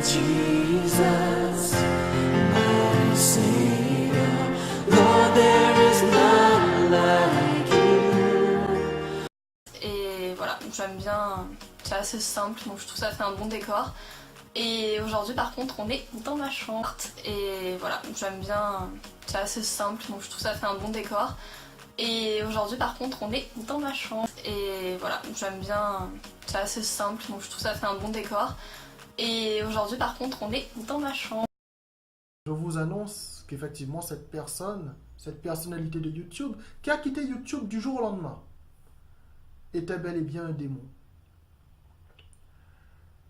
Jesus, my Savior, Lord, there is none like you. Et voilà, j'aime bien, c'est assez simple, donc je trouve ça fait un bon décor. Et aujourd'hui par contre on est dans ma chambre. Et voilà, j'aime bien, c'est assez simple, donc je trouve ça fait un bon décor. Et aujourd'hui par contre on est dans ma chambre. Et voilà, j'aime bien, c'est assez simple, donc je trouve ça fait un bon décor. Et aujourd'hui par contre on est dans ma chambre. Je vous annonce qu'effectivement cette personne, cette personnalité de YouTube, qui a quitté YouTube du jour au lendemain, était bel et bien un démon.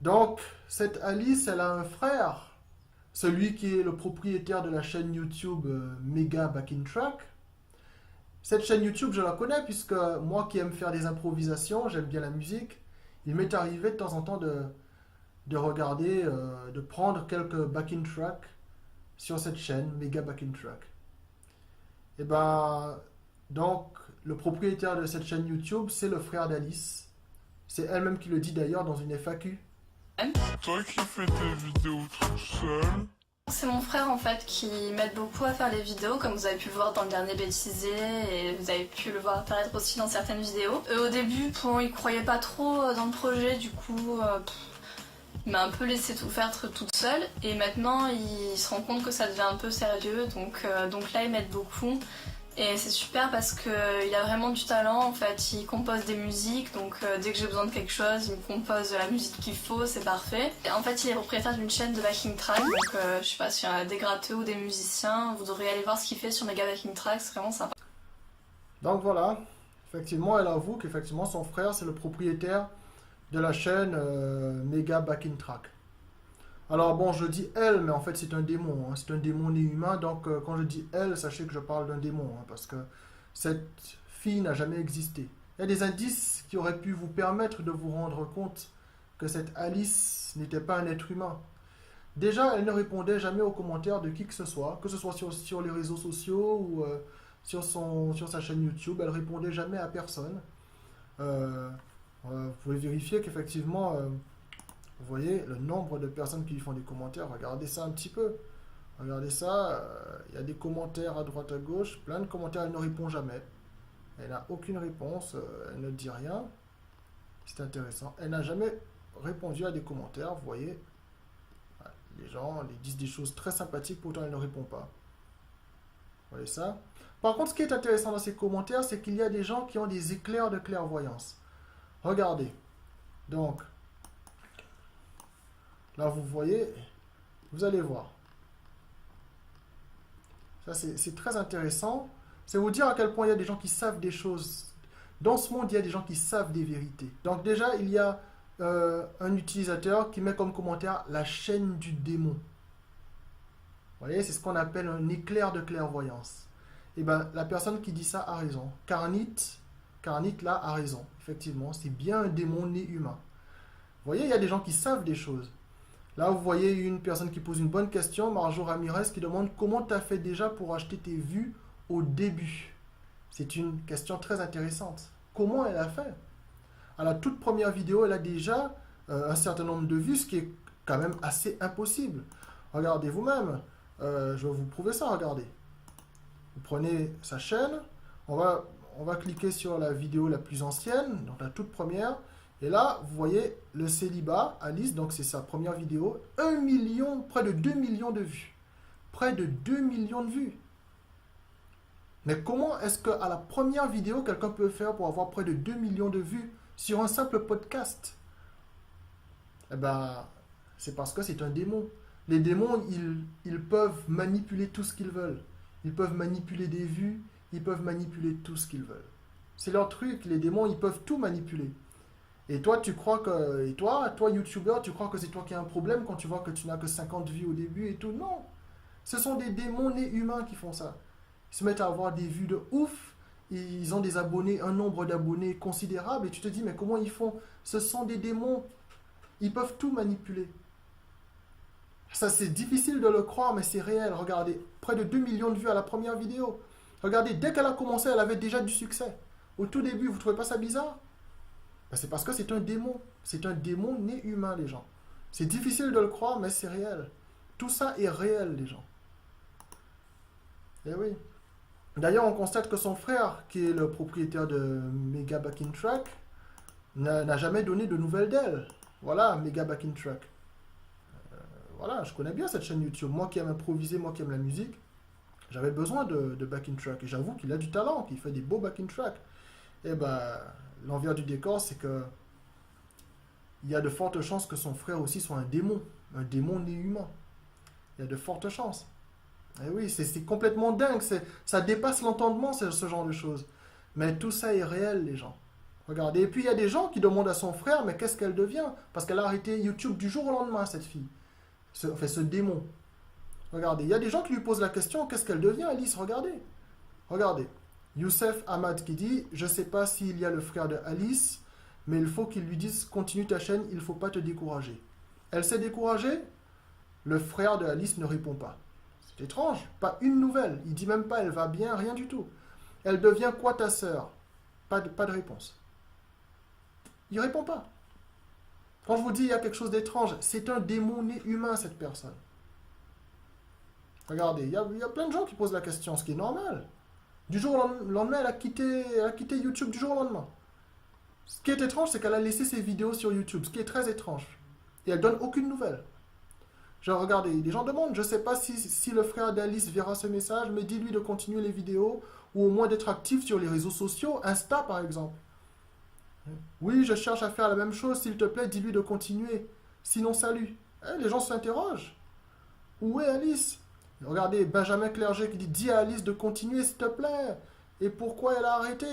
Donc, cette Alice, elle a un frère, celui qui est le propriétaire de la chaîne YouTube Mega Backing Track. Cette chaîne YouTube, je la connais puisque moi qui aime faire des improvisations, j'aime bien la musique, il m'est arrivé de temps en temps de regarder, de prendre quelques backing tracks sur cette chaîne Mega Backing Track. Et ben, donc, le propriétaire de cette chaîne YouTube, c'est le frère d'Alice. C'est elle-même qui le dit d'ailleurs dans une FAQ. Toi qui fais tes vidéos tout seul. C'est mon frère en fait qui m'aide beaucoup à faire les vidéos, comme vous avez pu le voir dans le dernier bêtisé et vous avez pu le voir apparaître aussi dans certaines vidéos. Au début, il croyait pas trop dans le projet, du coup il m'a un peu laissé tout faire toute seule. Et maintenant il se rend compte que ça devient un peu sérieux, donc là il m'aide beaucoup. Et c'est super parce qu'il a vraiment du talent, en fait, il compose des musiques, donc dès que j'ai besoin de quelque chose, il me compose la musique qu'il faut, c'est parfait. Et en fait, il est propriétaire d'une chaîne de backing track, donc je sais pas s'il y a des gratteux ou des musiciens, vous devriez aller voir ce qu'il fait sur Mega Backing Track, c'est vraiment sympa. Donc voilà, effectivement, elle avoue qu'effectivement son frère, c'est le propriétaire de la chaîne Mega Backing Track. Alors bon, je dis elle, mais en fait c'est un démon, hein. C'est un démon né humain, donc quand je dis elle, sachez que je parle d'un démon, hein, parce que cette fille n'a jamais existé. Il y a des indices qui auraient pu vous permettre de vous rendre compte que cette Alice n'était pas un être humain. Déjà, elle ne répondait jamais aux commentaires de qui que ce soit sur les réseaux sociaux ou sur sa chaîne YouTube, elle répondait jamais à personne. Vous pouvez vérifier qu'effectivement... vous voyez le nombre de personnes qui lui font des commentaires. Regardez ça un petit peu. Regardez ça. Il y a des commentaires à droite, à gauche. Plein de commentaires. Elle ne répond jamais. Elle n'a aucune réponse. Elle ne dit rien. C'est intéressant. Elle n'a jamais répondu à des commentaires. Vous voyez. Les gens lui disent des choses très sympathiques. Pourtant, elle ne répond pas. Vous voyez ça. Par contre, ce qui est intéressant dans ces commentaires, c'est qu'il y a des gens qui ont des éclairs de clairvoyance. Regardez. Donc... là, vous voyez, vous allez voir. Ça, c'est très intéressant. C'est vous dire à quel point il y a des gens qui savent des choses. Dans ce monde, il y a des gens qui savent des vérités. Donc déjà, il y a un utilisateur qui met comme commentaire la chaîne du démon. Vous voyez, c'est ce qu'on appelle un éclair de clairvoyance. Et bien, la personne qui dit ça a raison. Carnit, là, a raison. Effectivement, c'est bien un démon né humain. Vous voyez, il y a des gens qui savent des choses. Là, vous voyez une personne qui pose une bonne question, Marjo Ramirez, qui demande comment tu as fait déjà pour acheter tes vues au début. C'est une question très intéressante. Comment elle a fait? À la toute première vidéo, elle a déjà un certain nombre de vues, ce qui est quand même assez impossible. Regardez vous-même. Je vais vous prouver ça, regardez. Vous prenez sa chaîne, on va cliquer sur la vidéo la plus ancienne, donc la toute première. Et là, vous voyez le célibat, Alice, donc c'est sa première vidéo, 1 million, près de 2 millions de vues. Près de 2 millions de vues. Mais comment est-ce qu'à la première vidéo, quelqu'un peut faire pour avoir près de 2 millions de vues sur un simple podcast? Eh bien, c'est parce que c'est un démon. Les démons, ils peuvent manipuler tout ce qu'ils veulent. Ils peuvent manipuler des vues, ils peuvent manipuler tout ce qu'ils veulent. C'est leur truc, les démons, ils peuvent tout manipuler. Et toi, tu crois que... Et toi, youtubeur, tu crois que c'est toi qui as un problème quand tu vois que tu n'as que 50 vues au début et tout? Non. Ce sont des démons nés humains qui font ça. Ils se mettent à avoir des vues de ouf. Ils ont des abonnés, un nombre d'abonnés considérable. Et tu te dis, mais comment ils font? Ce sont des démons. Ils peuvent tout manipuler. Ça, c'est difficile de le croire, mais c'est réel. Regardez, près de 2 millions de vues à la première vidéo. Regardez, dès qu'elle a commencé, elle avait déjà du succès. Au tout début, vous ne trouvez pas ça bizarre? Ben, c'est parce que c'est un démon. C'est un démon né humain, les gens. C'est difficile de le croire, mais c'est réel. Tout ça est réel, les gens. Eh oui. D'ailleurs, on constate que son frère, qui est le propriétaire de Mega Backing Track, n'a jamais donné de nouvelles d'elle. Voilà, Mega Backing Track. Voilà, je connais bien cette chaîne YouTube. Moi qui aime improviser, moi qui aime la musique, j'avais besoin de backing track. Et j'avoue qu'il a du talent, qu'il fait des beaux backing tracks. Et ben, l'envers du décor, c'est que il y a de fortes chances que son frère aussi soit un démon né humain. Il y a de fortes chances. Et oui, c'est complètement dingue. Ça dépasse l'entendement, ce genre de choses. Mais tout ça est réel, les gens. Regardez. Et puis il y a des gens qui demandent à son frère, mais qu'est-ce qu'elle devient? Parce qu'elle a arrêté YouTube du jour au lendemain, cette fille. Ce démon. Regardez, il y a des gens qui lui posent la question, qu'est-ce qu'elle devient, Alice? Regardez. Regardez. Youssef Ahmad qui dit, je ne sais pas s'il y a le frère de Alice, mais il faut qu'il lui dise, continue ta chaîne, il ne faut pas te décourager. Elle s'est découragée? Le frère de Alice ne répond pas. C'est étrange, pas une nouvelle. Il dit même pas, elle va bien, rien du tout. Elle devient quoi ta sœur? Pas de réponse. Il répond pas. Quand je vous dis il y a quelque chose d'étrange, c'est un démon né humain, cette personne. Regardez, il y a plein de gens qui posent la question, ce qui est normal. Du jour au lendemain, elle a quitté YouTube du jour au lendemain. Ce qui est étrange, c'est qu'elle a laissé ses vidéos sur YouTube, ce qui est très étrange. Et elle donne aucune nouvelle. Genre, regardez, les gens demandent, je ne sais pas si le frère d'Alice verra ce message, mais dis-lui de continuer les vidéos, ou au moins d'être actif sur les réseaux sociaux, Insta par exemple. Oui, je cherche à faire la même chose, s'il te plaît, dis-lui de continuer. Sinon, salut. Les gens s'interrogent. Où est Alice? Regardez, Benjamin Clerget qui dit, dis à Alice de continuer, s'il te plaît. Et pourquoi elle a arrêté?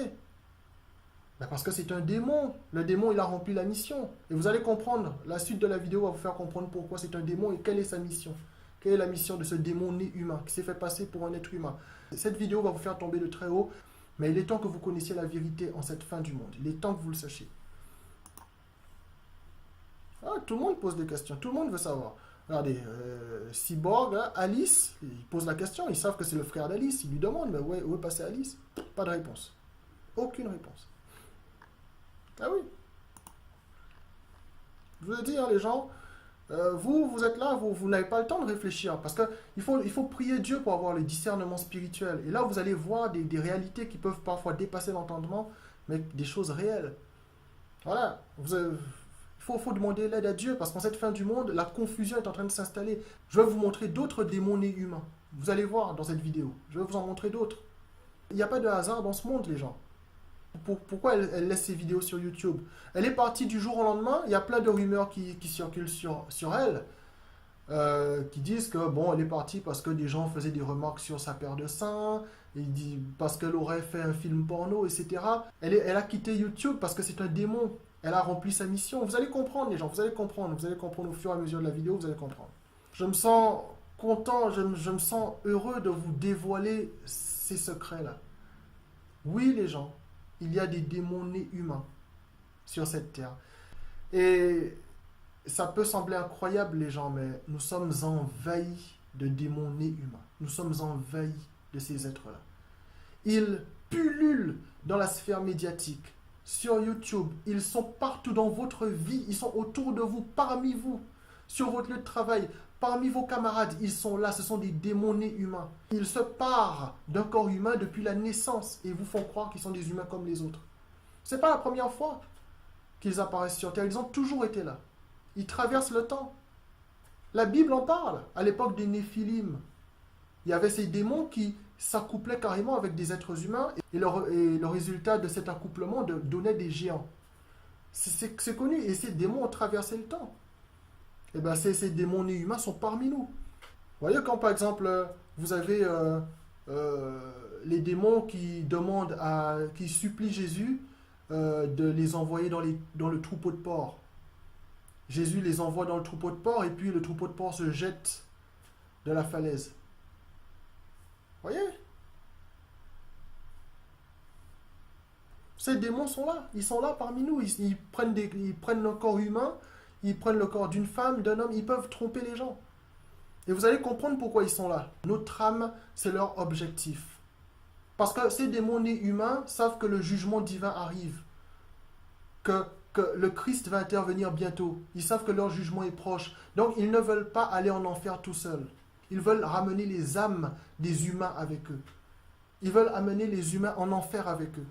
Parce que c'est un démon. Le démon, il a rempli la mission. Et vous allez comprendre, la suite de la vidéo va vous faire comprendre pourquoi c'est un démon et quelle est sa mission. Quelle est la mission de ce démon né humain qui s'est fait passer pour un être humain. Cette vidéo va vous faire tomber de très haut. Mais il est temps que vous connaissiez la vérité en cette fin du monde. Il est temps que vous le sachiez. Ah, tout le monde pose des questions. Tout le monde veut savoir. Regardez, Cyborg, Alice, il pose la question. Ils savent que c'est le frère d'Alice. Ils lui demandent, mais où est passée Alice? Pas de réponse. Aucune réponse. Ah oui. Je vous ai dit, hein, les gens, vous êtes là, vous n'avez pas le temps de réfléchir. Parce qu'il faut prier Dieu pour avoir le discernement spirituel. Et là, vous allez voir des réalités qui peuvent parfois dépasser l'entendement, mais des choses réelles. Voilà. Il faut demander l'aide à Dieu, parce qu'en cette fin du monde, la confusion est en train de s'installer. Je vais vous montrer d'autres démons nés humains. Vous allez voir dans cette vidéo. Je vais vous en montrer d'autres. Il n'y a pas de hasard dans ce monde, les gens. Pourquoi elle laisse ses vidéos sur YouTube? Elle est partie du jour au lendemain. Il y a plein de rumeurs qui circulent sur elle, qui disent que bon, elle est partie parce que des gens faisaient des remarques sur sa paire de seins, parce qu'elle aurait fait un film porno, etc. Elle a quitté YouTube parce que c'est un démon. Elle a rempli sa mission. Vous allez comprendre, les gens. Vous allez comprendre. Vous allez comprendre au fur et à mesure de la vidéo. Vous allez comprendre. Je me sens content. Je me sens heureux de vous dévoiler ces secrets-là. Oui, les gens. Il y a des démons nés humains sur cette terre. Et ça peut sembler incroyable, les gens, mais nous sommes envahis de démons nés humains. Nous sommes envahis de ces êtres-là. Ils pullulent dans la sphère médiatique, sur YouTube. Ils sont partout dans votre vie. Ils sont autour de vous, parmi vous, sur votre lieu de travail. Parmi vos camarades, ils sont là, ce sont des démons nés humains. Ils se parent d'un corps humain depuis la naissance et vous font croire qu'ils sont des humains comme les autres. Ce n'est pas la première fois qu'ils apparaissent sur Terre, ils ont toujours été là. Ils traversent le temps. La Bible en parle. À l'époque des Néphilim, il y avait ces démons qui s'accouplaient carrément avec des êtres humains et le résultat de cet accouplement donnait des géants. C'est connu et ces démons ont traversé le temps. Et bien, ces démons nés humains sont parmi nous. Vous voyez, quand par exemple, vous avez les démons qui supplient Jésus de les envoyer dans le troupeau de porcs. Jésus les envoie dans le troupeau de porcs et puis le troupeau de porcs se jette de la falaise. Vous voyez? Ces démons sont là. Ils sont là parmi nous. Ils prennent le corps humain. Ils prennent le corps d'une femme, d'un homme, ils peuvent tromper les gens. Et vous allez comprendre pourquoi ils sont là. Notre âme, c'est leur objectif. Parce que ces démons nés humains savent que le jugement divin arrive. Que que le Christ va intervenir bientôt. Ils savent que leur jugement est proche. Donc, ils ne veulent pas aller en enfer tout seuls. Ils veulent ramener les âmes des humains avec eux. Ils veulent amener les humains en enfer avec eux.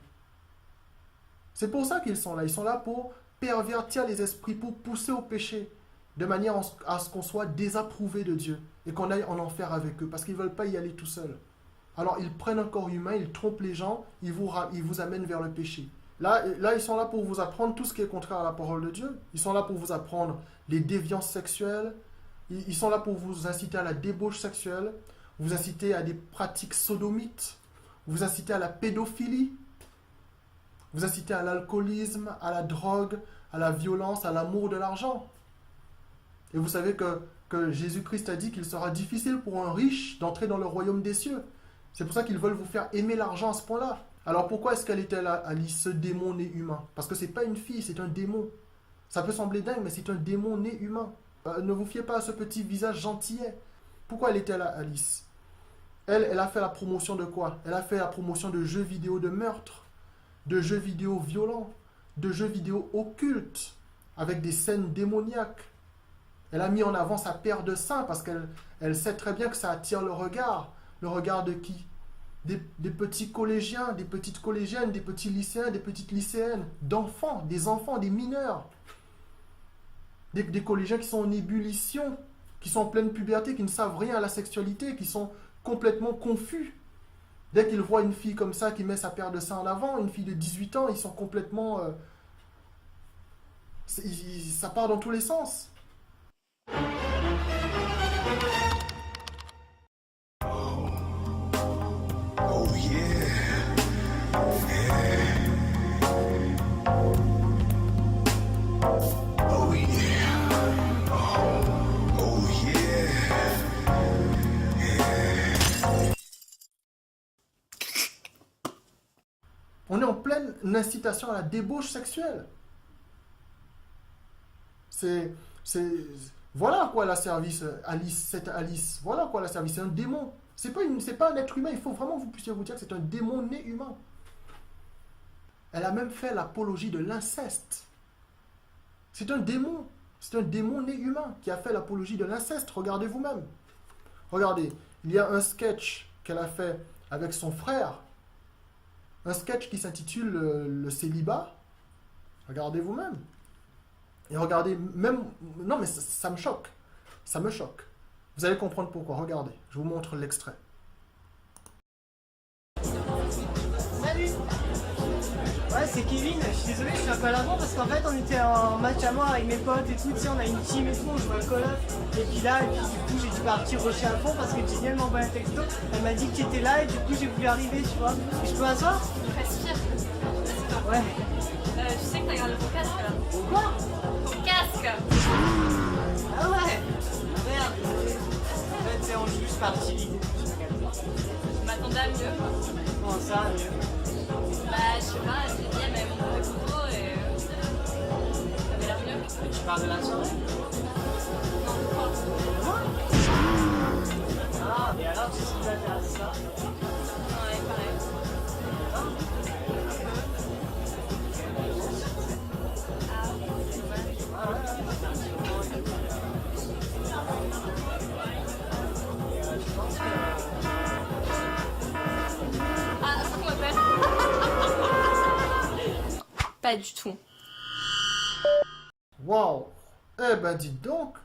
C'est pour ça qu'ils sont là. Ils sont là pour pervertir les esprits, pour pousser au péché, de manière à ce qu'on soit désapprouvé de Dieu et qu'on aille en enfer avec eux, parce qu'ils ne veulent pas y aller tout seuls. Alors, ils prennent un corps humain, ils trompent les gens, ils vous amènent vers le péché. Là, ils sont là pour vous apprendre tout ce qui est contraire à la parole de Dieu. Ils sont là pour vous apprendre les déviances sexuelles. Ils sont là pour vous inciter à la débauche sexuelle, vous inciter à des pratiques sodomites, vous inciter à la pédophilie, vous inciter à l'alcoolisme, à la drogue, à la violence, à l'amour de l'argent. Et vous savez que Jésus-Christ a dit qu'il sera difficile pour un riche d'entrer dans le royaume des cieux. C'est pour ça qu'ils veulent vous faire aimer l'argent à ce point-là. Alors pourquoi est-ce qu'elle était là, Alice, ce démon né humain? Parce que c'est pas une fille, c'est un démon. Ça peut sembler dingue, mais c'est un démon né humain. Ne vous fiez pas à ce petit visage gentillet. Pourquoi elle était là, Alice? Elle a fait la promotion de quoi? Elle a fait la promotion de jeux vidéo de meurtre, de jeux vidéo violents, de jeux vidéo occultes, avec des scènes démoniaques. Elle a mis en avant sa paire de seins parce qu'elle sait très bien que ça attire le regard. Le regard de qui? Des petits collégiens, des petites collégiennes, des petits lycéens, des petites lycéennes, d'enfants, des mineurs. Des collégiens qui sont en ébullition, qui sont en pleine puberté, qui ne savent rien à la sexualité, qui sont complètement confus. Dès qu'ils voient une fille comme ça qui met sa paire de seins en avant, une fille de 18 ans, ils sont complètement... ça part dans tous les sens. Oh yeah. Yeah. Oh yeah. Oh yeah. On est en pleine incitation à la débauche sexuelle. Voilà à quoi elle a servi, cette Alice. Voilà à quoi elle a servi. C'est un démon. C'est pas un être humain. Il faut vraiment que vous puissiez vous dire que c'est un démon né humain. Elle a même fait l'apologie de l'inceste. C'est un démon. C'est un démon né humain qui a fait l'apologie de l'inceste. Regardez vous-même. Regardez. Il y a un sketch qu'elle a fait avec son frère. Un sketch qui s'intitule Le célibat. Regardez vous-même. Et regardez, même... Non, mais ça me choque. Ça me choque. Vous allez comprendre pourquoi. Regardez, je vous montre l'extrait. Salut. Ouais, c'est Kevin. Je suis désolé, je suis un peu à l'avant parce qu'en fait, on était en match à mort avec mes potes et tout. Tu sais, on a une team et tout, on joue à Call of. Et puis du coup, j'ai dû partir rusher à fond parce que Jenny m'a envoyé un texto. Elle m'a dit que tu étais là et du coup, j'ai voulu arriver, tu vois. Et je peux m'asseoir? Respire. Ouais. Tu sais que t'as gardé ton casque là. Quoi? Ton casque. Ah ouais. Merde. En fait, c'est en juste partie vide. Je m'attendais à mieux. Comment ça, mieux? Bah, je sais pas, j'ai dit, elle m'avait montré des photos et. Ça avait l'air mieux. Tu parles de la soirée? Non, pourquoi? Ah, mais alors, tu sais ce qui t'intéresse ça? Ouais, pareil. Ah, faut qu'on m'appelle. Pas du tout. Waouh! Eh ben, dites donc!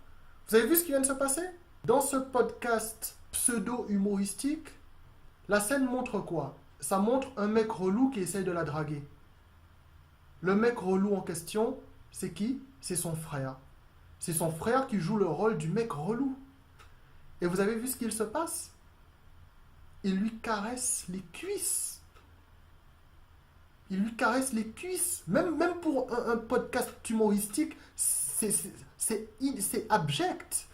Vous avez vu ce qui vient de se passer? Dans ce podcast pseudo-humoristique, la scène montre quoi? Ça montre un mec relou qui essaye de la draguer. Le mec relou en question, c'est qui? C'est son frère. C'est son frère qui joue le rôle du mec relou. Et vous avez vu ce qu'il se passe? Il lui caresse les cuisses. Il lui caresse les cuisses. Même pour un podcast humoristique, c'est abject.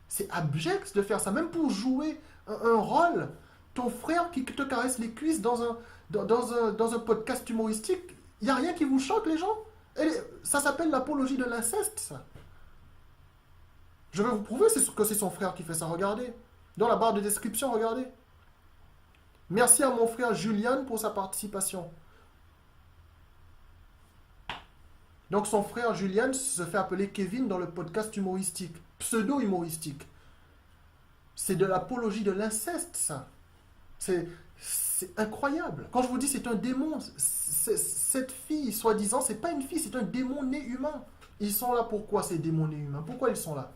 C'est abject de faire ça. Même pour jouer un rôle, ton frère qui te caresse les cuisses dans un podcast humoristique, il n'y a rien qui vous choque, les gens? Ça s'appelle l'apologie de l'inceste, ça. Je vais vous prouver que c'est son frère qui fait ça. Regardez. Dans la barre de description, regardez. Merci à mon frère Julian pour sa participation. Donc son frère Julian se fait appeler Kevin dans le podcast humoristique, pseudo-humoristique. C'est de l'apologie de l'inceste, ça. C'est incroyable. Quand je vous dis c'est un démon, cette fille, soi-disant, c'est pas une fille, c'est un démon né humain. Ils sont là pourquoi ces démons nés humains? Pourquoi ils sont là?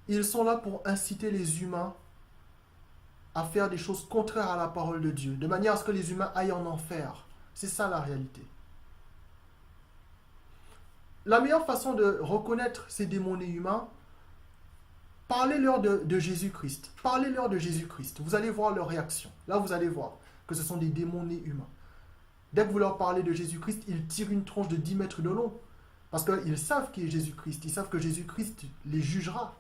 Ils sont là pour inciter les humains à faire des choses contraires à la parole de Dieu, de manière à ce que les humains aillent en enfer. C'est ça la réalité. La meilleure façon de reconnaître ces démons nés humains, parlez-leur de Jésus-Christ. Parlez-leur de Jésus-Christ. Vous allez voir leur réaction. Là, vous allez voir que ce sont des démons nés humains. Dès que vous leur parlez de Jésus-Christ, ils tirent une tronche de 10 mètres de long. Parce qu'ils savent qui est Jésus-Christ. Ils savent que Jésus-Christ les jugera.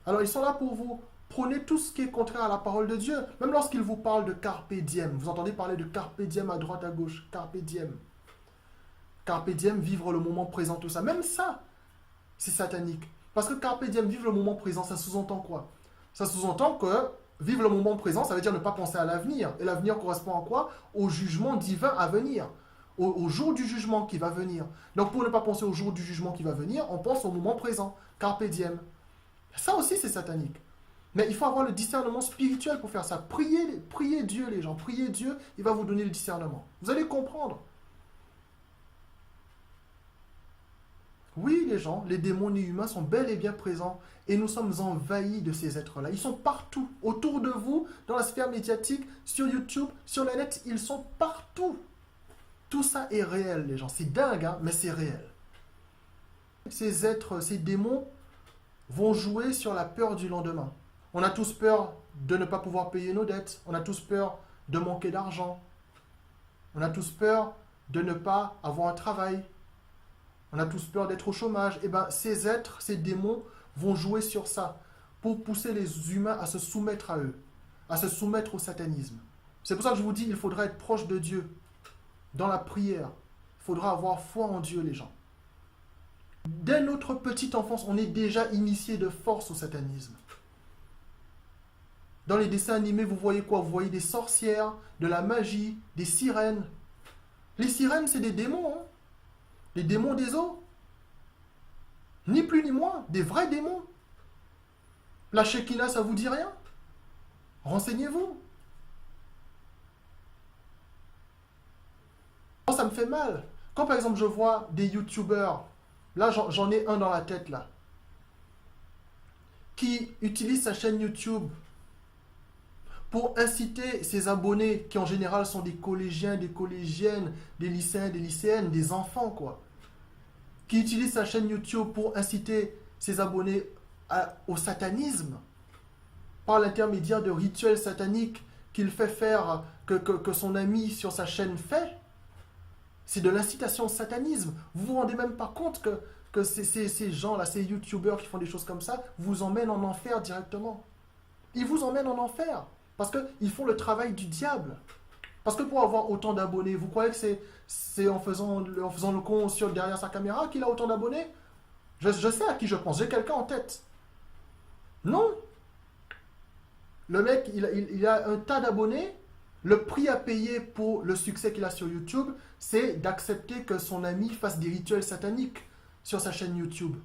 Alors, ils sont là pour vous prôner tout ce qui est contraire à la parole de Dieu. Même lorsqu'ils vous parlent de carpe diem. Vous entendez parler de carpe diem à droite, à gauche. Carpe diem. Carpe diem, vivre le moment présent, tout ça. Même ça, c'est satanique. Parce que carpe diem, vivre le moment présent, ça sous-entend quoi? Ça sous-entend que vivre le moment présent, ça veut dire ne pas penser à l'avenir. Et l'avenir correspond à quoi? Au jugement divin à venir. Au jour du jugement qui va venir. Donc pour ne pas penser au jour du jugement qui va venir, on pense au moment présent. Carpe diem. Ça aussi, c'est satanique. Mais il faut avoir le discernement spirituel pour faire ça. Priez Dieu, les gens. Priez Dieu, il va vous donner le discernement. Vous allez comprendre. Oui, les gens, les démons nés humains sont bel et bien présents et nous sommes envahis de ces êtres-là. Ils sont partout, autour de vous, dans la sphère médiatique, sur YouTube, sur la net, ils sont partout. Tout ça est réel, les gens. C'est dingue, hein, mais c'est réel. Ces êtres, ces démons vont jouer sur la peur du lendemain. On a tous peur de ne pas pouvoir payer nos dettes. On a tous peur de manquer d'argent. On a tous peur de ne pas avoir un travail. On a tous peur d'être au chômage. Et bien, ces êtres, ces démons vont jouer sur ça pour pousser les humains à se soumettre à eux, à se soumettre au satanisme. C'est pour ça que je vous dis, il faudra être proche de Dieu dans la prière. Il faudra avoir foi en Dieu, les gens. Dès notre petite enfance, on est déjà initié de force au satanisme. Dans les dessins animés, vous voyez quoi? Vous voyez des sorcières, de la magie, des sirènes. Les sirènes, c'est des démons, hein? Les démons des eaux. Ni plus ni moins, des vrais démons. La Shekinah, ça vous dit rien? Renseignez-vous. Ça me fait mal. Quand par exemple je vois des youtubeurs, là j'en ai un dans la tête là, qui utilise sa chaîne YouTube pour inciter ses abonnés, qui en général sont des collégiens, des collégiennes, des lycéens, des lycéennes, des enfants quoi, qui utilise sa chaîne YouTube pour inciter ses abonnés au satanisme, par l'intermédiaire de rituels sataniques qu'il fait faire, que son ami sur sa chaîne fait. C'est de l'incitation au satanisme. Vous vous rendez même pas compte que ces gens-là, ces youtubeurs qui font des choses comme ça, vous emmènent en enfer directement. Ils vous emmènent en enfer. Parce qu'ils font le travail du diable. Parce que pour avoir autant d'abonnés, vous croyez que c'est en faisant le con derrière sa caméra qu'il a autant d'abonnés? Je sais à qui je pense. J'ai quelqu'un en tête. Non. Le mec, il a un tas d'abonnés. Le prix à payer pour le succès qu'il a sur YouTube, c'est d'accepter que son ami fasse des rituels sataniques sur sa chaîne YouTube.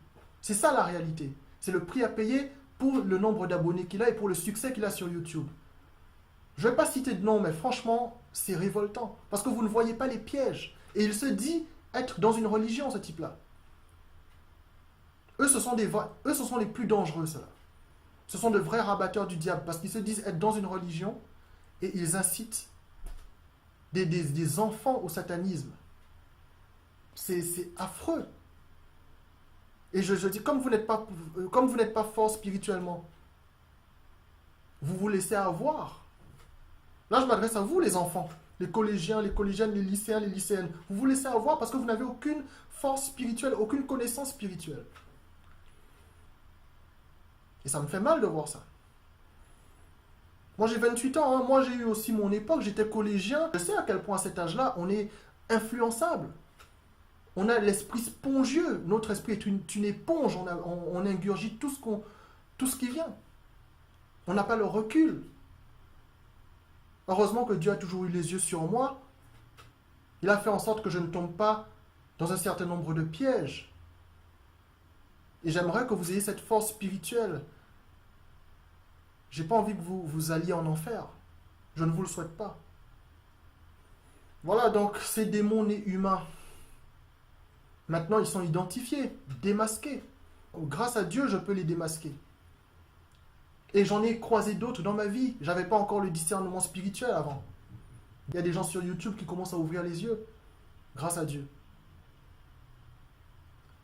C'est ça la réalité. C'est le prix à payer pour le nombre d'abonnés qu'il a et pour le succès qu'il a sur YouTube. Je ne vais pas citer de nom, mais franchement, c'est révoltant. Parce que vous ne voyez pas les pièges. Et il se dit être dans une religion, ce type-là. Eux, ce sont les plus dangereux, ceux-là. Ce sont de vrais rabatteurs du diable. Parce qu'ils se disent être dans une religion et ils incitent des enfants au satanisme. C'est affreux. Et je dis, comme vous n'êtes pas fort spirituellement, vous vous laissez avoir. Là, je m'adresse à vous, les enfants, les collégiens, les collégiennes, les lycéens, les lycéennes. Vous vous laissez avoir parce que vous n'avez aucune force spirituelle, aucune connaissance spirituelle. Et ça me fait mal de voir ça. Moi, j'ai 28 ans, hein. Moi, j'ai eu aussi mon époque, j'étais collégien. Je sais à quel point à cet âge-là, on est influençable. On a l'esprit spongieux. Notre esprit est une éponge. On ingurgite tout ce qui vient. On n'a pas le recul. Heureusement que Dieu a toujours eu les yeux sur moi. Il a fait en sorte que je ne tombe pas dans un certain nombre de pièges. Et j'aimerais que vous ayez cette force spirituelle. J'ai pas envie que vous alliez en enfer. Je ne vous le souhaite pas. Voilà, donc ces démons nés humains. Maintenant, ils sont identifiés, démasqués. Grâce à Dieu, je peux les démasquer. Et j'en ai croisé d'autres dans ma vie. J'avais pas encore le discernement spirituel avant. Il y a des gens sur YouTube qui commencent à ouvrir les yeux. Grâce à Dieu.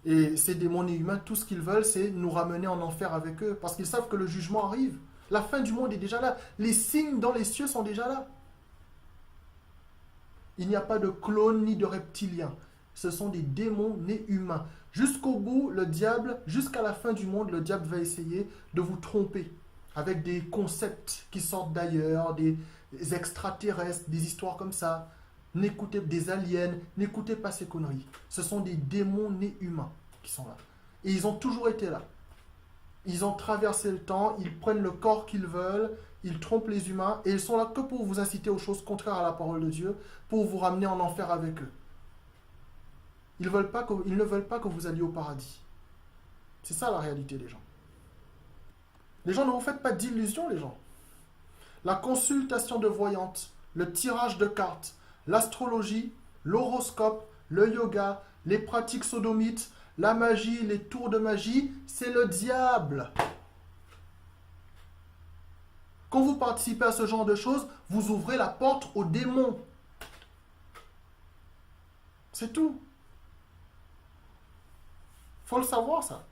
Et ces démons nés humains, tout ce qu'ils veulent, c'est nous ramener en enfer avec eux. Parce qu'ils savent que le jugement arrive. La fin du monde est déjà là. Les signes dans les cieux sont déjà là. Il n'y a pas de clones ni de reptiliens. Ce sont des démons nés humains. Jusqu'au bout, le diable, jusqu'à la fin du monde, le diable va essayer de vous tromper avec des concepts qui sortent d'ailleurs, des extraterrestres, des histoires comme ça. N'écoutez des aliens, n'écoutez pas ces conneries. Ce sont des démons nés humains qui sont là. Et ils ont toujours été là. Ils ont traversé le temps, ils prennent le corps qu'ils veulent, ils trompent les humains, et ils sont là que pour vous inciter aux choses contraires à la parole de Dieu, pour vous ramener en enfer avec eux. Ils ne veulent pas que vous alliez au paradis. C'est ça la réalité des gens. Les gens, ne vous faites pas d'illusions, les gens. La consultation de voyante, le tirage de cartes, l'astrologie, l'horoscope, le yoga, les pratiques sodomites, la magie, les tours de magie, c'est le diable. Quand vous participez à ce genre de choses, vous ouvrez la porte aux démons. C'est tout. Faut le savoir, ça.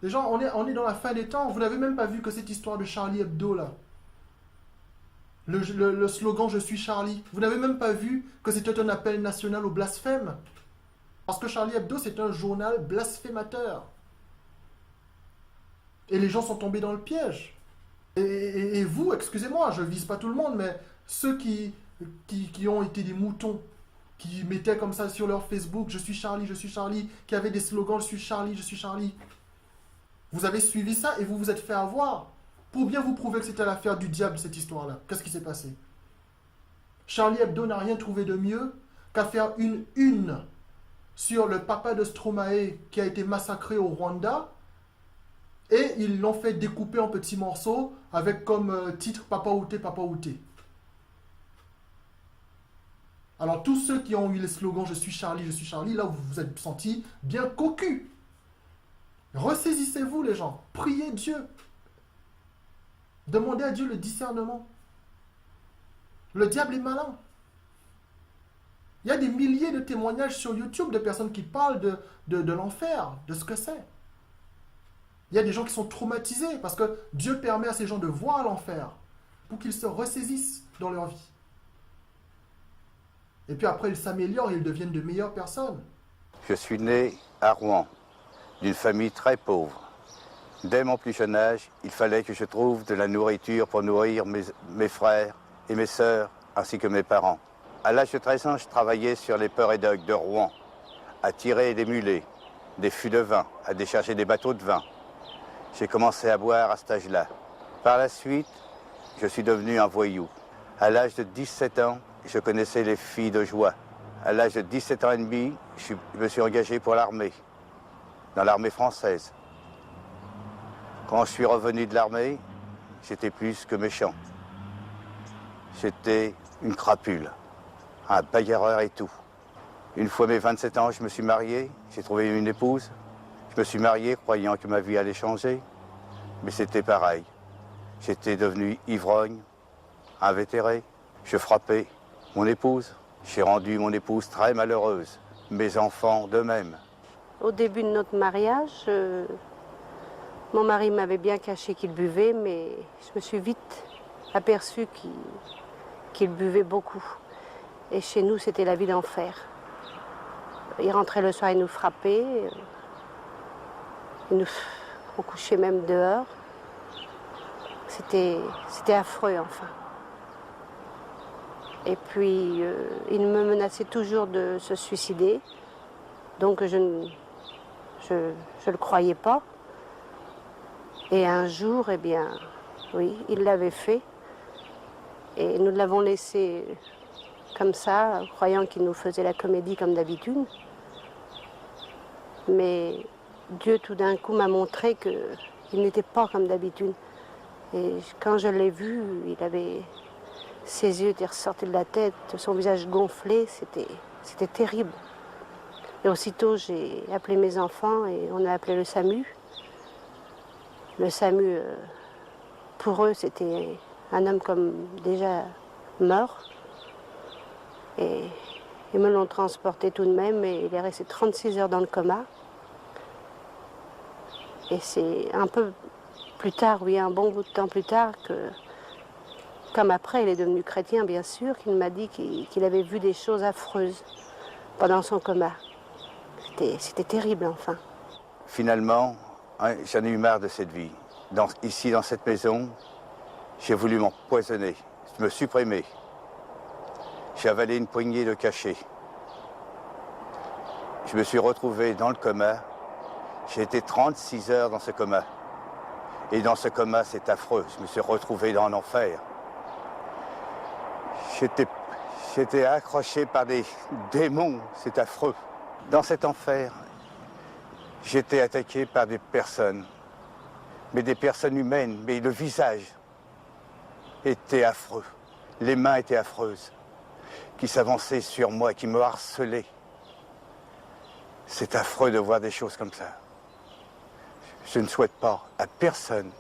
Les gens, on est dans la fin des temps. Vous n'avez même pas vu que cette histoire de Charlie Hebdo, là. Le slogan « Je suis Charlie ». Vous n'avez même pas vu que c'était un appel national au blasphème. Parce que Charlie Hebdo, c'est un journal blasphémateur. Et les gens sont tombés dans le piège. Et vous, excusez-moi, je ne vise pas tout le monde, mais ceux qui ont été des moutons, qui mettaient comme ça sur leur Facebook « Je suis Charlie », qui avaient des slogans « Je suis Charlie ». Vous avez suivi ça et vous vous êtes fait avoir. Pour bien vous prouver que c'était l'affaire du diable, cette histoire-là. Qu'est-ce qui s'est passé? Charlie Hebdo n'a rien trouvé de mieux qu'à faire une sur le papa de Stromae qui a été massacré au Rwanda. Et ils l'ont fait découper en petits morceaux avec comme titre « Papa Outé, Papa Outé ». Alors tous ceux qui ont eu les slogans « Je suis Charlie », là vous vous êtes sentis bien cocus. Ressaisissez-vous les gens, priez Dieu. Demandez à Dieu le discernement. Le diable est malin. Il y a des milliers de témoignages sur YouTube de personnes qui parlent de l'enfer, de ce que c'est. Il y a des gens qui sont traumatisés parce que Dieu permet à ces gens de voir l'enfer pour qu'ils se ressaisissent dans leur vie. Et puis après, ils s'améliorent et ils deviennent de meilleures personnes. Je suis né à Rouen, d'une famille très pauvre. Dès mon plus jeune âge, il fallait que je trouve de la nourriture pour nourrir mes frères et mes sœurs, ainsi que mes parents. À l'âge de 13 ans, je travaillais sur les Peurs et Docks de Rouen, à tirer des mulets, des fûts de vin, à décharger des bateaux de vin. J'ai commencé à boire à cet âge-là. Par la suite, je suis devenu un voyou. À l'âge de 17 ans, je connaissais les filles de joie. À l'âge de 17 ans et demi, je me suis engagé pour l'armée, dans l'armée française. Quand je suis revenu de l'armée, j'étais plus que méchant. J'étais une crapule, un bagarreur et tout. Une fois mes 27 ans, je me suis marié, j'ai trouvé une épouse. Je me suis marié croyant que ma vie allait changer, mais c'était pareil. J'étais devenu ivrogne, invétéré, je frappais mon épouse. J'ai rendu mon épouse très malheureuse, mes enfants de même. Au début de notre mariage, mon mari m'avait bien caché qu'il buvait, mais je me suis vite aperçue qu'il buvait beaucoup. Et chez nous, c'était la vie d'enfer. Il rentrait le soir, il nous frappait. On couchait même dehors. C'était affreux, enfin. Et puis, il me menaçait toujours de se suicider. Donc, je le croyais pas. Et un jour, eh bien, oui, il l'avait fait. Et nous l'avons laissé comme ça, croyant qu'il nous faisait la comédie comme d'habitude. Mais Dieu tout d'un coup m'a montré qu'il n'était pas comme d'habitude. Et quand je l'ai vu, ses yeux étaient ressortis de la tête, son visage gonflé, c'était terrible. Et aussitôt, j'ai appelé mes enfants et on a appelé le SAMU. Le SAMU, pour eux, c'était un homme comme déjà mort. Et ils me l'ont transporté tout de même et il est resté 36 heures dans le coma. Et c'est un peu plus tard, oui, un bon bout de temps plus tard, comme après il est devenu chrétien, bien sûr, qu'il m'a dit qu'il avait vu des choses affreuses pendant son coma. C'était terrible, enfin. Finalement, hein, j'en ai eu marre de cette vie. Ici, dans cette maison, j'ai voulu m'empoisonner, me supprimer. J'ai avalé une poignée de cachets. Je me suis retrouvé dans le coma. J'ai été 36 heures dans ce coma. Et dans ce coma, c'est affreux. Je me suis retrouvé dans l'enfer. J'étais accroché par des démons. C'est affreux. Dans cet enfer, j'étais attaqué par des personnes. Mais des personnes humaines. Mais le visage était affreux. Les mains étaient affreuses. Qui s'avançaient sur moi, qui me harcelaient. C'est affreux de voir des choses comme ça. Je ne souhaite pas à personne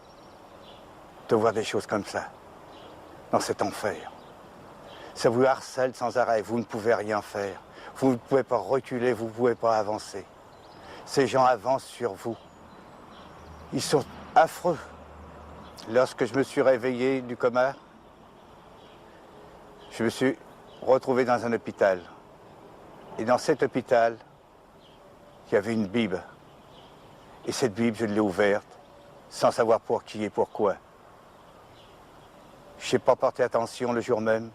de voir des choses comme ça, dans cet enfer. Ça vous harcèle sans arrêt, vous ne pouvez rien faire. Vous ne pouvez pas reculer, vous ne pouvez pas avancer. Ces gens avancent sur vous. Ils sont affreux. Lorsque je me suis réveillé du coma, je me suis retrouvé dans un hôpital. Et dans cet hôpital, il y avait une Bible. Et cette Bible, je l'ai ouverte, sans savoir pour qui et pourquoi. Je n'ai pas porté attention le jour même,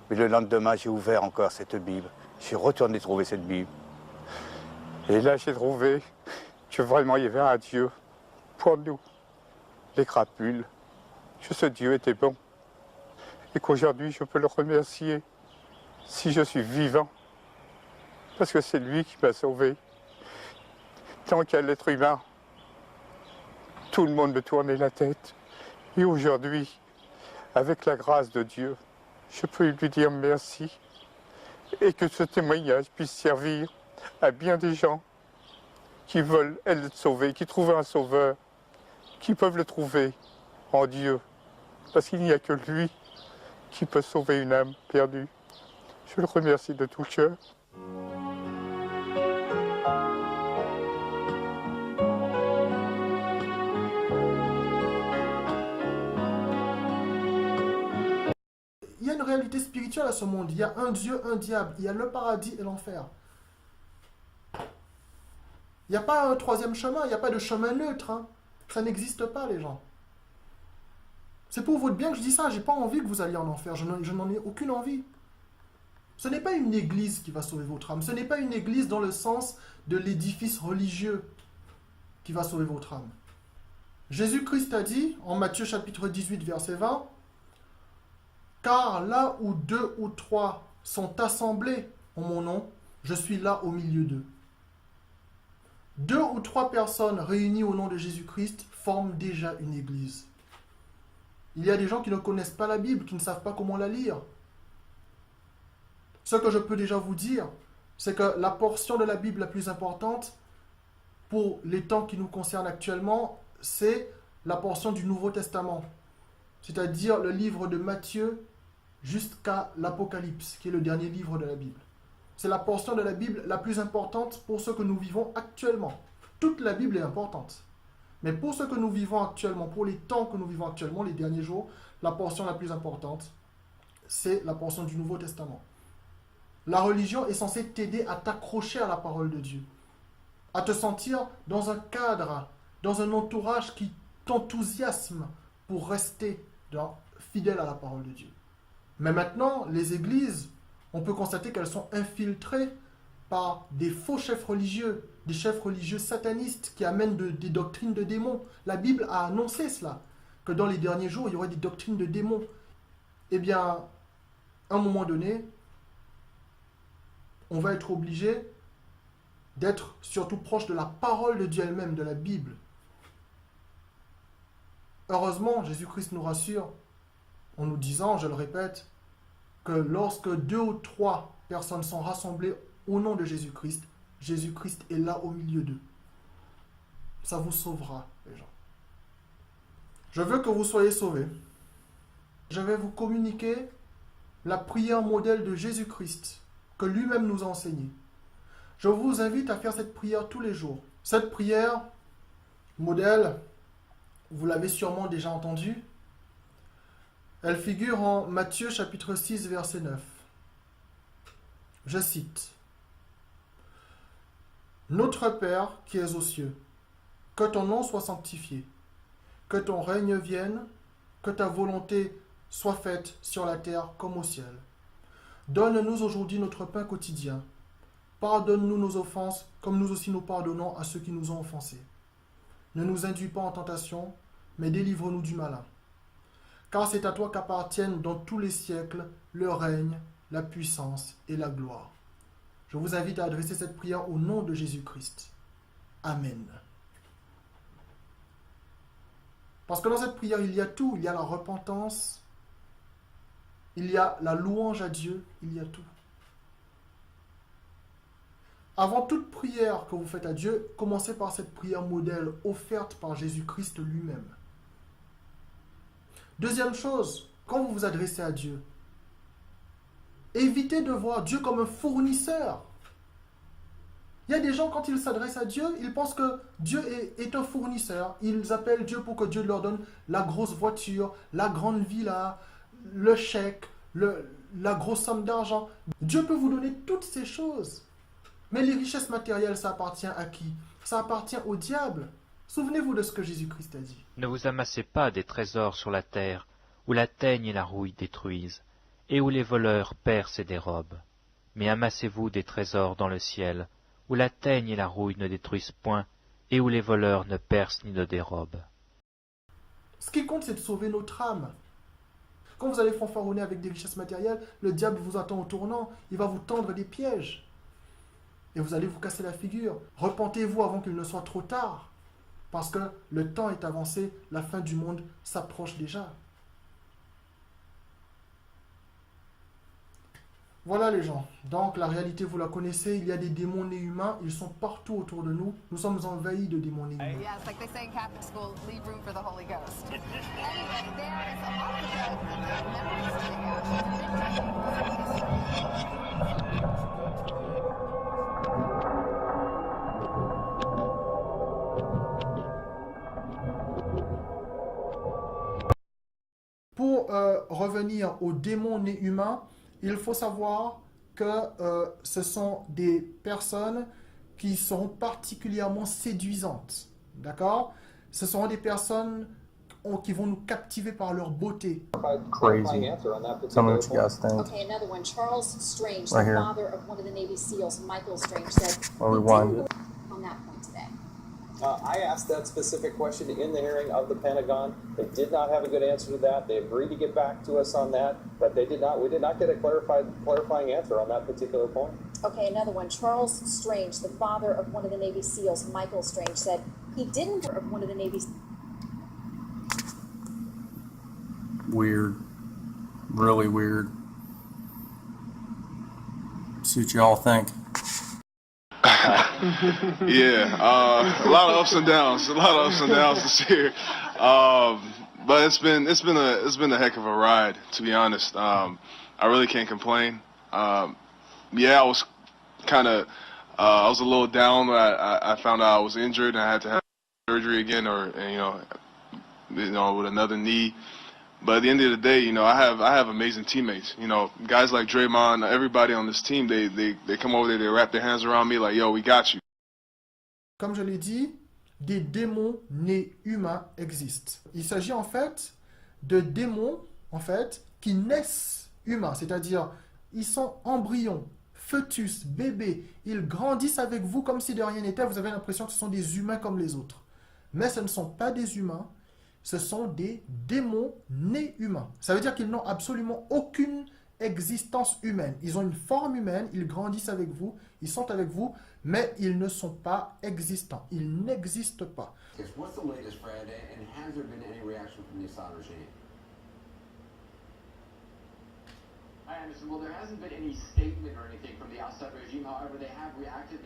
mais le lendemain, j'ai ouvert encore cette Bible. J'ai retourné trouver cette Bible. Et là, j'ai trouvé que vraiment, il y avait un Dieu pour nous, les crapules, que ce Dieu était bon. Et qu'aujourd'hui, je peux le remercier si je suis vivant, parce que c'est lui qui m'a sauvé. Tant qu'à l'être humain, tout le monde me tournait la tête. Et aujourd'hui, avec la grâce de Dieu, je peux lui dire merci. Et que ce témoignage puisse servir à bien des gens qui veulent être sauvés, qui trouvent un sauveur, qui peuvent le trouver en Dieu. Parce qu'il n'y a que lui qui peut sauver une âme perdue. Je le remercie de tout cœur. Il y a une réalité spirituelle à ce monde. Il y a un Dieu, un diable. Il y a le paradis et l'enfer. Il n'y a pas un troisième chemin. Il n'y a pas de chemin neutre. Hein. Ça n'existe pas, les gens. C'est pour votre bien que je dis ça. J'ai pas envie que vous alliez en enfer. Je n'en ai aucune envie. Ce n'est pas une église qui va sauver votre âme. Ce n'est pas une église dans le sens de l'édifice religieux qui va sauver votre âme. Jésus-Christ a dit, en Matthieu chapitre 18, verset 20, « Car là où 2 ou 3 sont assemblés en mon nom, je suis là au milieu d'eux. » 2 ou 3 personnes réunies au nom de Jésus-Christ forment déjà une église. Il y a des gens qui ne connaissent pas la Bible, qui ne savent pas comment la lire. Ce que je peux déjà vous dire, c'est que la portion de la Bible la plus importante pour les temps qui nous concernent actuellement, c'est la portion du Nouveau Testament, c'est-à-dire le livre de Matthieu jusqu'à l'Apocalypse, qui est le dernier livre de la Bible. C'est la portion de la Bible la plus importante pour ce que nous vivons actuellement. Toute la Bible est importante. Mais pour ce que nous vivons actuellement, pour les temps que nous vivons actuellement, les derniers jours, la portion la plus importante, c'est la portion du Nouveau Testament. La religion est censée t'aider à t'accrocher à la parole de Dieu, à te sentir dans un cadre, dans un entourage qui t'enthousiasme pour rester fidèle à la parole de Dieu. Mais maintenant, les églises, on peut constater qu'elles sont infiltrées par des faux chefs religieux, des chefs religieux satanistes qui amènent des doctrines de démons. La Bible a annoncé cela, que dans les derniers jours, il y aurait des doctrines de démons. Eh bien, à un moment donné, on va être obligé d'être surtout proche de la parole de Dieu elle-même, de la Bible. Heureusement, Jésus-Christ nous rassure en nous disant, je le répète, que lorsque 2 ou 3 personnes sont rassemblées au nom de Jésus-Christ, Jésus-Christ est là au milieu d'eux. Ça vous sauvera, les gens. Je veux que vous soyez sauvés. Je vais vous communiquer la prière modèle de Jésus-Christ que lui-même nous a enseignée. Je vous invite à faire cette prière tous les jours. Cette prière modèle, vous l'avez sûrement déjà entendue. Elle figure en Matthieu chapitre 6 verset 9. Je cite. « Notre Père qui es aux cieux, que ton nom soit sanctifié, que ton règne vienne, que ta volonté soit faite sur la terre comme au ciel. Donne-nous aujourd'hui notre pain quotidien. Pardonne-nous nos offenses, comme nous aussi nous pardonnons à ceux qui nous ont offensés. Ne nous induis pas en tentation, mais délivre-nous du malin. Car c'est à toi qu'appartiennent dans tous les siècles le règne, la puissance et la gloire. » Je vous invite à adresser cette prière au nom de Jésus-Christ. Amen. Parce que dans cette prière, il y a tout. Il y a la repentance, il y a la louange à Dieu, il y a tout. Avant toute prière que vous faites à Dieu, commencez par cette prière modèle offerte par Jésus-Christ lui-même. Deuxième chose, quand vous vous adressez à Dieu, évitez de voir Dieu comme un fournisseur. Il y a des gens, quand ils s'adressent à Dieu, ils pensent que Dieu est un fournisseur. Ils appellent Dieu pour que Dieu leur donne la grosse voiture, la grande villa, le chèque, la grosse somme d'argent. Dieu peut vous donner toutes ces choses. Mais les richesses matérielles, ça appartient à qui? Ça appartient au diable. Souvenez-vous de ce que Jésus-Christ a dit. Ne vous amassez pas des trésors sur la terre, où la teigne et la rouille détruisent, et où les voleurs percent et dérobent. Mais amassez-vous des trésors dans le ciel, où la teigne et la rouille ne détruisent point, et où les voleurs ne percent ni ne dérobent. Ce qui compte, c'est de sauver notre âme. Quand vous allez fanfaronner avec des richesses matérielles, le diable vous attend au tournant, il va vous tendre des pièges. Et vous allez vous casser la figure. Repentez-vous avant qu'il ne soit trop tard. Parce que le temps est avancé, la fin du monde s'approche déjà. Voilà les gens. Donc la réalité, vous la connaissez, il y a des démons nés humains, ils sont partout autour de nous. Nous sommes envahis de démons nés humains. Yes, like they say in Catholic school, leave room for the Holy Ghost. Anyway, there is a lot Pour revenir aux démons nés humains, il faut savoir que ce sont des personnes qui seront particulièrement séduisantes. D'accord? Ce seront des personnes qui vont nous captiver par leur beauté. Crazy. Some of you guys think. Okay, another one. Charles Strange, Right the here. father of one of the Navy SEALs, Michael Strange, said I'll he rewind didn't it. on that point today. I asked that specific question in the hearing of the Pentagon. They did not have a good answer to that. They agreed to get back to us on that, but they did not. We did not get a clarifying answer on that particular point. Okay, another one. Charles Strange, the father of one of the Navy SEALs, Michael Strange, said he didn't of one of the Navy. Weird. Really weird. See what y'all think. Yeah, a lot of ups and downs. A lot of ups and downs this year. But it's been a heck of a ride, to be honest. I really can't complain. Yeah, I was I was a little down when I found out I was injured and I had to have surgery again, or with another knee. But at the end of the day, I have amazing teammates. Guys like Draymond, everybody on this team, they come over there, they wrap their hands around me like, yo, we got you. Comme je l'ai dit, des démons nés humains existent. Il s'agit en fait de démons qui naissent humains, c'est-à-dire ils sont embryons, fœtus, bébés, ils grandissent avec vous comme si de rien n'était, vous avez l'impression que ce sont des humains comme les autres. Mais ce ne sont pas des humains, ce sont des démons nés humains. Ça veut dire qu'ils n'ont absolument aucune existence humaine. Ils ont une forme humaine, ils grandissent avec vous, ils sont avec vous, mais ils ne sont pas existants. Ils n'existent pas. What's the latest, Fred, and has there been any reaction from the Assad regime? I understand. Well, there hasn't been any statement or anything from the Assad regime. However, they have reacted.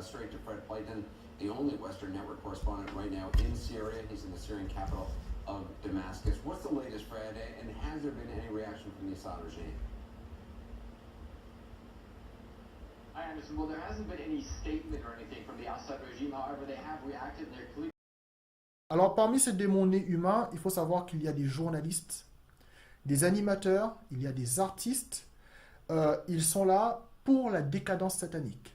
Straight to Fred Playton, the only Western Network correspondent right now in Syria. He's in the Syrian capital of Damascus. What's the latest, Fred, and has there been any reaction from the Assad regime? I understand. Well, there hasn't been any statement or anything from the Assad regime. However, they have reacted. They're clear. Alors, parmi ces démoniés humains, il faut savoir qu'il y a des journalistes, des animateurs, il y a des artistes. Ils sont là pour la décadence satanique.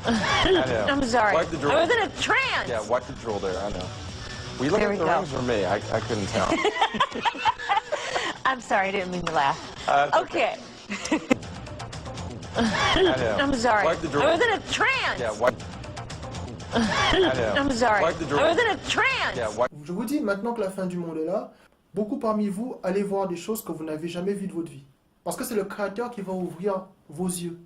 I know. I'm sorry. Wipe the drill. I was in a trance. Yeah, wipe the drill there. I know. Were you looking There at the we go. rings or me? I couldn't tell. I'm sorry, I didn't mean to laugh. That's Okay. I know. I'm sorry. Wipe the drill. I was in a trance. Yeah, wipe. I know. I'm sorry. Wipe the drill. I was in a trance. Yeah, wipe. Je vous dis, maintenant que la fin du monde est là, beaucoup parmi vous allez voir des choses que vous n'avez jamais vues de votre vie. Parce que c'est le Créateur qui va ouvrir vos yeux.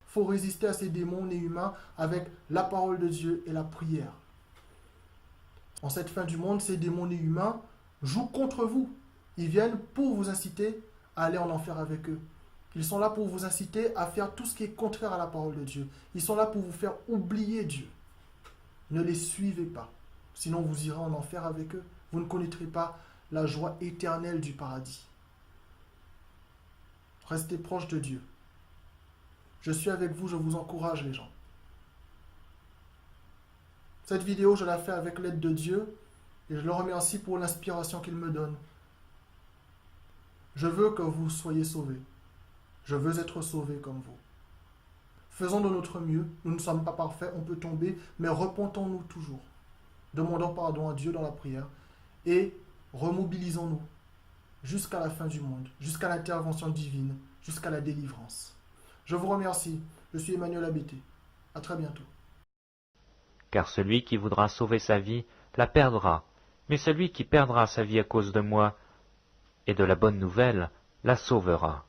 Il faut résister à ces démons nés humains avec la parole de Dieu et la prière. En cette fin du monde, ces démons nés humains jouent contre vous. Ils viennent pour vous inciter à aller en enfer avec eux. Ils sont là pour vous inciter à faire tout ce qui est contraire à la parole de Dieu. Ils sont là pour vous faire oublier Dieu. Ne les suivez pas. Sinon vous irez en enfer avec eux. Vous ne connaîtrez pas la joie éternelle du paradis. Restez proche de Dieu. Je suis avec vous, je vous encourage les gens. Cette vidéo, je la fais avec l'aide de Dieu et je le remercie pour l'inspiration qu'il me donne. Je veux que vous soyez sauvés. Je veux être sauvé comme vous. Faisons de notre mieux. Nous ne sommes pas parfaits, on peut tomber, mais repentons-nous toujours. Demandons pardon à Dieu dans la prière et remobilisons-nous jusqu'à la fin du monde, jusqu'à l'intervention divine, jusqu'à la délivrance. Je vous remercie. Je suis Emmanuel Abété. À très bientôt. Car celui qui voudra sauver sa vie la perdra, mais celui qui perdra sa vie à cause de moi et de la bonne nouvelle la sauvera.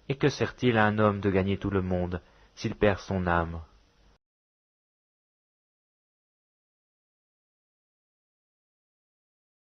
Et que sert-il à un homme de gagner tout le monde s'il perd son âme ?